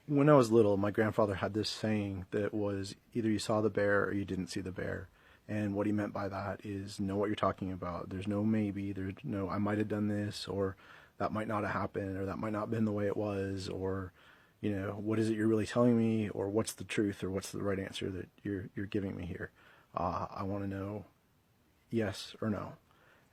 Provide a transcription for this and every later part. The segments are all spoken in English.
When I was little, my grandfather had this saying that was either you saw the bear or you didn't see the bear. And what he meant by that is know what you're talking about. There's no maybe, there's no I might have done this, or that might not have happened, or that might not have been the way it was, or what is it you're really telling me, or what's the truth, or what's the right answer that you're giving me here. I want to know yes or no.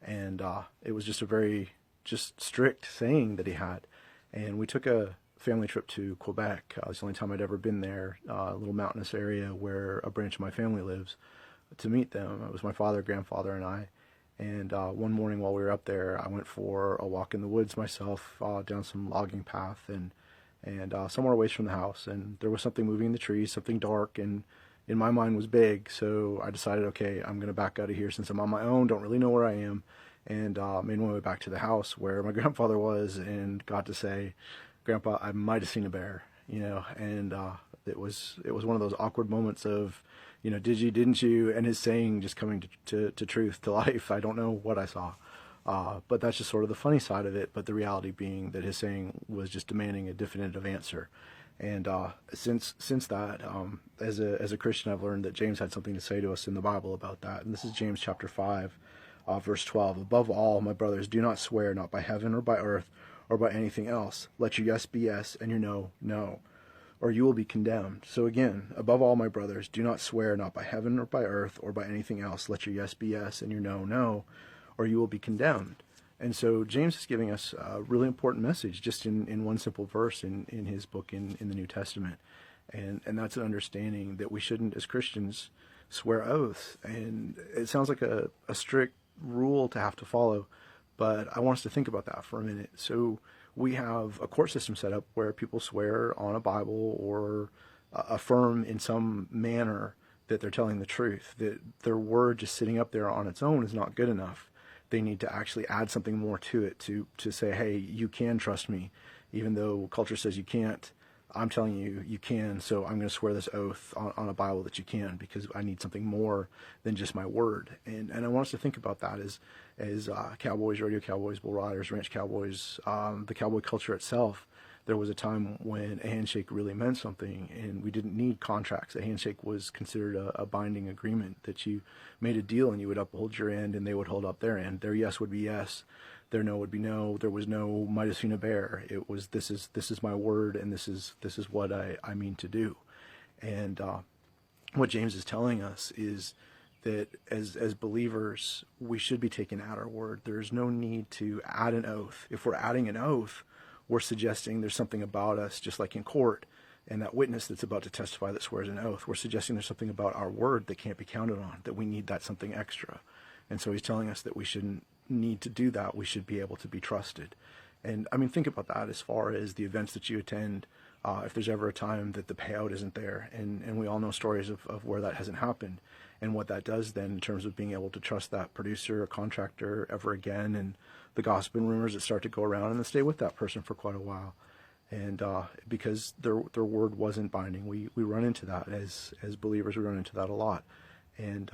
And it was just a very just strict saying that he had. And we took a family trip to Quebec. It's the only time I'd ever been there, a little mountainous area where a branch of my family lives, to meet them. It was my father, grandfather, and I. And one morning while we were up there, I went for a walk in the woods myself, down some logging path, and somewhere away from the house. And there was something moving in the trees, something dark, and in my mind was big. So I decided, okay, I'm going to back out of here since I'm on my own, don't really know where I am, and made my way back to the house where my grandfather was, and got to say, Grandpa, I might have seen a bear, and it was one of those awkward moments of, did you, didn't you, and his saying just coming to truth, to life. I don't know what I saw, but that's just sort of the funny side of it. But the reality being that his saying was just demanding a definitive answer. And since that, as a Christian, I've learned that James had something to say to us in the Bible about that. And this is James chapter 5, verse 12. Above all, my brothers, do not swear, not by heaven or by earth or by anything else. Let your yes be yes and your no, no, or you will be condemned. So again, above all, my brothers, do not swear, not by heaven or by earth or by anything else. Let your yes be yes and your no, no, or you will be condemned. And so James is giving us a really important message just in one simple verse in his book in the New Testament. And that's an understanding that we shouldn't, as Christians, swear oaths. And it sounds like a strict rule to have to follow, but I want us to think about that for a minute. So we have a court system set up where people swear on a Bible or affirm in some manner that they're telling the truth, that their word just sitting up there on its own is not good enough. They need to actually add something more to it to say, hey, you can trust me, even though culture says you can't. I'm telling you, you can, so I'm going to swear this oath on a Bible that you can, because I need something more than just my word. And I want us to think about that as cowboys, rodeo cowboys, bull riders, ranch cowboys, the cowboy culture itself. There was a time when a handshake really meant something, and we didn't need contracts. A handshake was considered a binding agreement, that you made a deal and you would uphold your end and they would hold up their end. Their yes would be yes, their no would be no. There was no might have seen a bear. It was this is my word, and this is what I mean to do. And what James is telling us is that as believers, we should be taken at our word. There's no need to add an oath. If we're adding an oath, we're suggesting there's something about us, just like in court, and that witness that's about to testify that swears an oath. We're suggesting there's something about our word that can't be counted on, that we need that something extra. And so he's telling us that we shouldn't need to do that. We should be able to be trusted. And I mean, think about that as far as the events that you attend. If there's ever a time that the payout isn't there, and we all know stories of where that hasn't happened, and what that does then in terms of being able to trust that producer or contractor ever again, and the gossip and rumors that start to go around and then stay with that person for quite a while. And because their word wasn't binding, we run into that as believers. We run into that a lot. And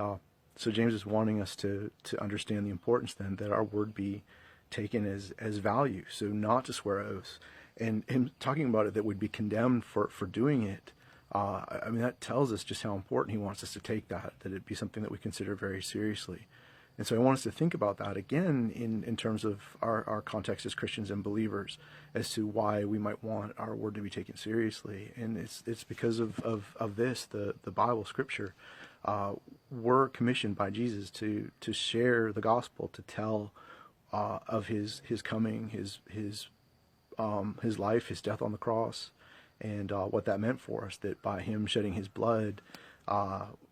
so James is wanting us to understand the importance then that our word be taken as value, so not to swear oaths. And him talking about it that we'd be condemned for doing it, I mean, that tells us just how important he wants us to take that it be something that we consider very seriously. And so I want us to think about that again in terms of our context as Christians and believers, as to why we might want our word to be taken seriously. And it's because of this, the Bible, Scripture. We're commissioned by Jesus to share the gospel, to tell of his coming, his life, his death on the cross, and what that meant for us, that by him shedding his blood,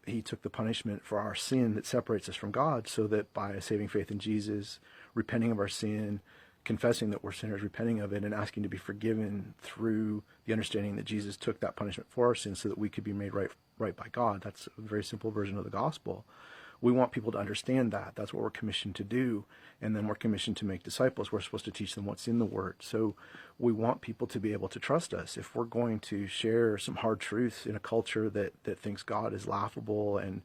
he took the punishment for our sin that separates us from God, so that by saving faith in Jesus, repenting of our sin, confessing that we're sinners, repenting of it, and asking to be forgiven through the understanding that Jesus took that punishment for our sins so that we could be made right by God. That's a very simple version of the gospel. We want people to understand that. That's what we're commissioned to do. And then we're commissioned to make disciples. We're supposed to teach them what's in the Word. So we want people to be able to trust us. If we're going to share some hard truths in a culture that thinks God is laughable and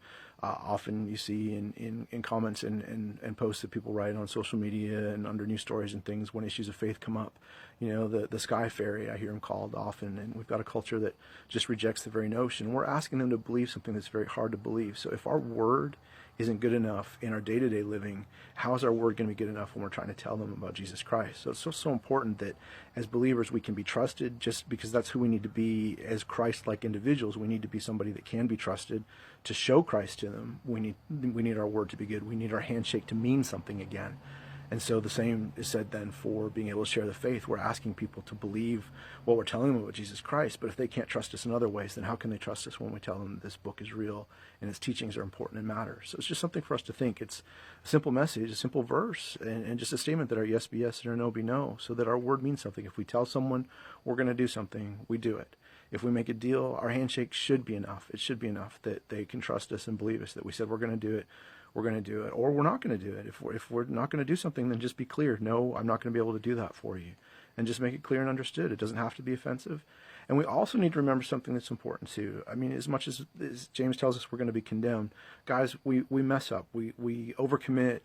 Often you see in comments and posts that people write on social media and under news stories and things when issues of faith come up. The sky fairy, I hear them called often, and we've got a culture that just rejects the very notion. We're asking them to believe something that's very hard to believe. So if our word isn't good enough in our day-to-day living, how is our word going to be good enough when we're trying to tell them about Jesus Christ? So it's so important that as believers we can be trusted, just because that's who we need to be as Christ-like individuals. We need to be somebody that can be trusted to show Christ to them. We need our word to be good. We need our handshake to mean something again. And so the same is said then for being able to share the faith. We're asking people to believe what we're telling them about Jesus Christ, but if they can't trust us in other ways, then how can they trust us when we tell them this book is real and its teachings are important and matter? So it's just something for us to think. It's a simple message, a simple verse, and just a statement that our yes be yes and our no be no, so that our word means something. If we tell someone we're going to do something, we do it. If we make a deal, our handshake should be enough. It should be enough that they can trust us and believe us, that we said we're going to do it. We're going to do it, or we're not going to do it. If we're not going to do something, then just be clear. No, I'm not going to be able to do that for you. And just make it clear and understood. It doesn't have to be offensive. And we also need to remember something that's important too. I mean, as much as James tells us we're going to be condemned, guys, we mess up. We overcommit.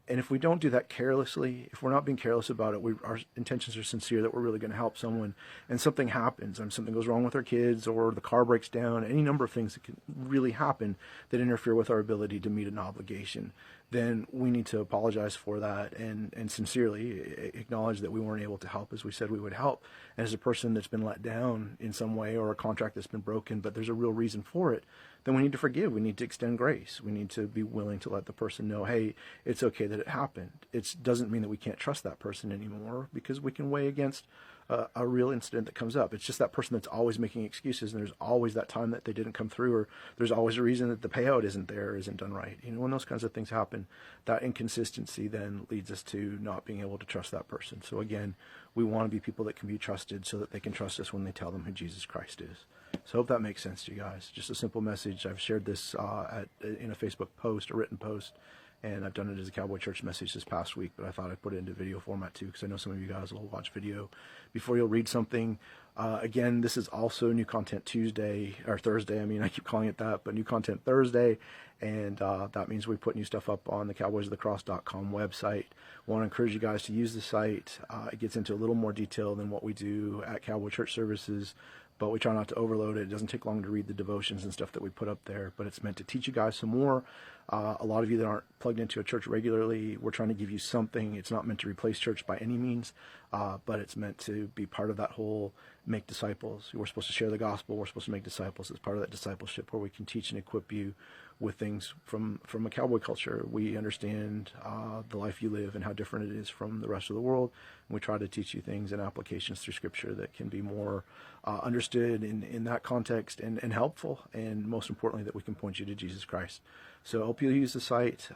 And if we don't do that carelessly, if we're not being careless about it, our intentions are sincere that we're really going to help someone, and something happens, and something goes wrong with our kids, or the car breaks down, any number of things that can really happen that interfere with our ability to meet an obligation, then we need to apologize for that and sincerely acknowledge that we weren't able to help as we said we would help. And as a person that's been let down in some way, or a contract that's been broken, but there's a real reason for it, then we need to forgive. We need to extend grace. We need to be willing to let the person know, hey, it's okay that it happened. It doesn't mean that we can't trust that person anymore, because we can weigh against a real incident that comes up. It's just that person that's always making excuses, and there's always that time that they didn't come through, or there's always a reason that the payout isn't there, or isn't done right. When those kinds of things happen, that inconsistency then leads us to not being able to trust that person. So again, we want to be people that can be trusted so that they can trust us when they tell them who Jesus Christ is. So I hope that makes sense to you guys. Just a simple message. I've shared this in a Facebook post, a written post, and I've done it as a Cowboy Church message this past week, but I thought I'd put it into video format too, because I know some of you guys will watch video before you'll read something. Again, this is also New Content Tuesday, or Thursday. I keep calling it that, but New Content Thursday, and that means we put new stuff up on the cowboysofthecross.com website. I want to encourage you guys to use the site. It gets into a little more detail than what we do at Cowboy Church Services, but we try not to overload it. It doesn't take long to read the devotions and stuff that we put up there, but it's meant to teach you guys some more. A lot of you that aren't plugged into a church regularly, we're trying to give you something. It's not meant to replace church by any means, but it's meant to be part of that whole make disciples. We're supposed to share the gospel. We're supposed to make disciples. It's part of that discipleship where we can teach and equip you with things from a cowboy culture. We understand the life you live and how different it is from the rest of the world. And we try to teach you things and applications through Scripture that can be more understood in that context and helpful, and most importantly, that we can point you to Jesus Christ. So I hope you'll use the site.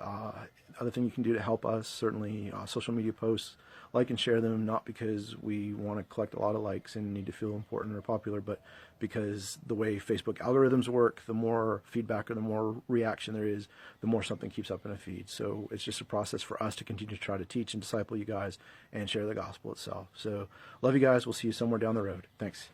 Other thing you can do to help us, certainly social media posts, like and share them, not because we want to collect a lot of likes and need to feel important or popular, but because the way Facebook algorithms work, the more feedback or the more reaction there is, the more something keeps up in a feed. So it's just a process for us to continue to try to teach and disciple you guys and share the gospel itself. So love you guys. We'll see you somewhere down the road. Thanks.